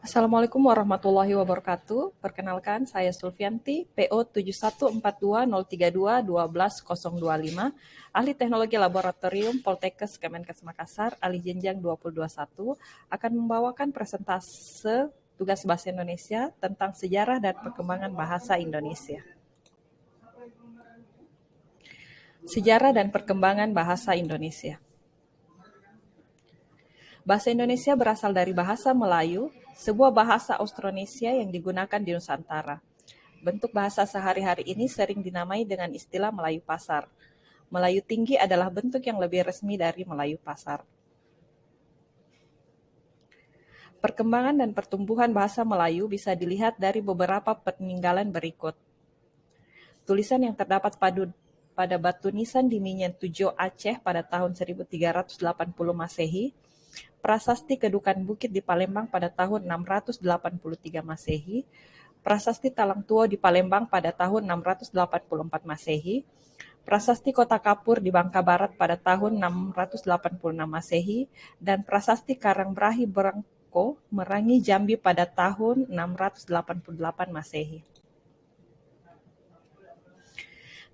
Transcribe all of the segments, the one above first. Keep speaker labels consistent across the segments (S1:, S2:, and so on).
S1: Assalamualaikum warahmatullahi wabarakatuh. Perkenalkan, saya Sulfianti, PO 714203212025, ahli teknologi laboratorium Poltekkes Kemenkes Makassar, ahli jenjang 2021, akan membawakan presentase tugas bahasa Indonesia tentang sejarah dan perkembangan bahasa Indonesia. Sejarah dan perkembangan bahasa Indonesia. Bahasa Indonesia berasal dari bahasa Melayu, sebuah bahasa Austronesia yang digunakan di Nusantara. Bentuk bahasa sehari-hari ini sering dinamai dengan istilah Melayu Pasar. Melayu Tinggi adalah bentuk yang lebih resmi dari Melayu Pasar. Perkembangan dan pertumbuhan bahasa Melayu bisa dilihat dari beberapa peninggalan berikut. Tulisan yang terdapat pada batu nisan di Minyan Tujo, Aceh pada tahun 1380 Masehi, Prasasti Kedukan Bukit di Palembang pada tahun 683 Masehi, Prasasti Talang Tuo di Palembang pada tahun 684 Masehi, Prasasti Kota Kapur di Bangka Barat pada tahun 686 Masehi, dan Prasasti Karangbrahi Berangko Merangi Jambi pada tahun 688 Masehi.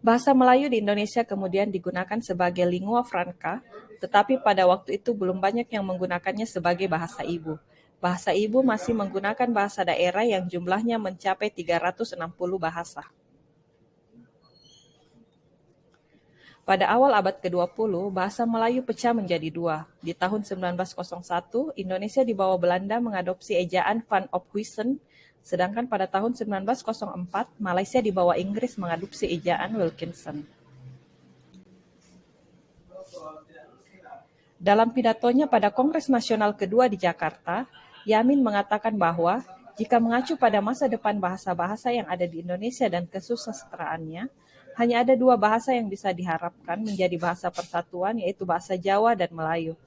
S1: Bahasa Melayu di Indonesia kemudian digunakan sebagai lingua franca, tetapi pada waktu itu belum banyak yang menggunakannya sebagai bahasa ibu. Bahasa ibu masih menggunakan bahasa daerah yang jumlahnya mencapai 360 bahasa. Pada awal abad ke-20, bahasa Melayu pecah menjadi dua. Di tahun 1901, Indonesia di bawah Belanda mengadopsi ejaan Van Ophuijsen, sedangkan pada tahun 1904, Malaysia di bawah Inggris mengadopsi ejaan Wilkinson. Dalam pidatonya pada Kongres Nasional kedua di Jakarta, Yamin mengatakan bahwa jika mengacu pada masa depan bahasa-bahasa yang ada di Indonesia dan kesusastraannya, hanya ada dua bahasa yang bisa diharapkan menjadi bahasa persatuan, yaitu bahasa Jawa dan Melayu.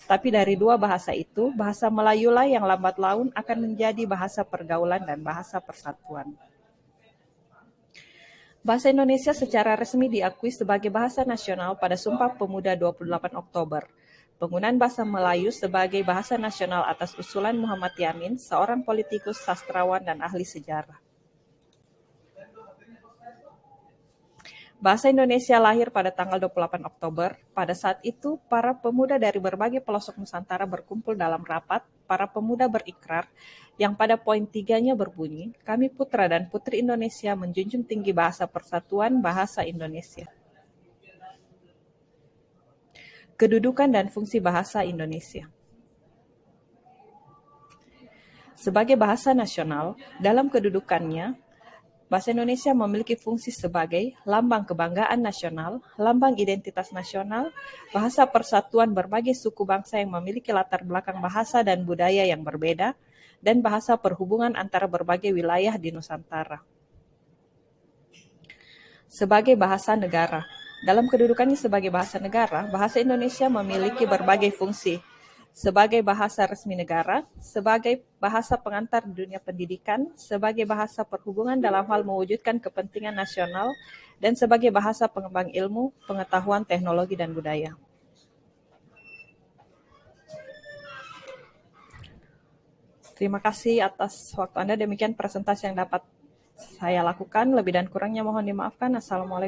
S1: Tapi dari dua bahasa itu, bahasa Melayulah yang lambat laun akan menjadi bahasa pergaulan dan bahasa persatuan. Bahasa Indonesia secara resmi diakui sebagai bahasa nasional pada Sumpah Pemuda 28 Oktober. Penggunaan bahasa Melayu sebagai bahasa nasional atas usulan Muhammad Yamin, seorang politikus, sastrawan, dan ahli sejarah. Bahasa Indonesia lahir pada tanggal 28 Oktober. Pada saat itu, para pemuda dari berbagai pelosok Nusantara berkumpul dalam rapat. Para pemuda berikrar, yang pada poin 3-nya berbunyi, kami putra dan putri Indonesia menjunjung tinggi bahasa persatuan bahasa Indonesia. Kedudukan dan fungsi bahasa Indonesia. Sebagai bahasa nasional, dalam kedudukannya, bahasa Indonesia memiliki fungsi sebagai lambang kebanggaan nasional, lambang identitas nasional, bahasa persatuan berbagai suku bangsa yang memiliki latar belakang bahasa dan budaya yang berbeda, dan bahasa perhubungan antara berbagai wilayah di Nusantara. Sebagai bahasa negara, dalam kedudukannya sebagai bahasa negara, bahasa Indonesia memiliki berbagai fungsi. Sebagai bahasa resmi negara, sebagai bahasa pengantar di dunia pendidikan, sebagai bahasa perhubungan dalam hal mewujudkan kepentingan nasional, dan sebagai bahasa pengembang ilmu, pengetahuan, teknologi, dan budaya. Terima kasih atas waktu Anda. Demikian presentasi yang dapat saya lakukan. Lebih dan kurangnya mohon dimaafkan. Assalamualaikum.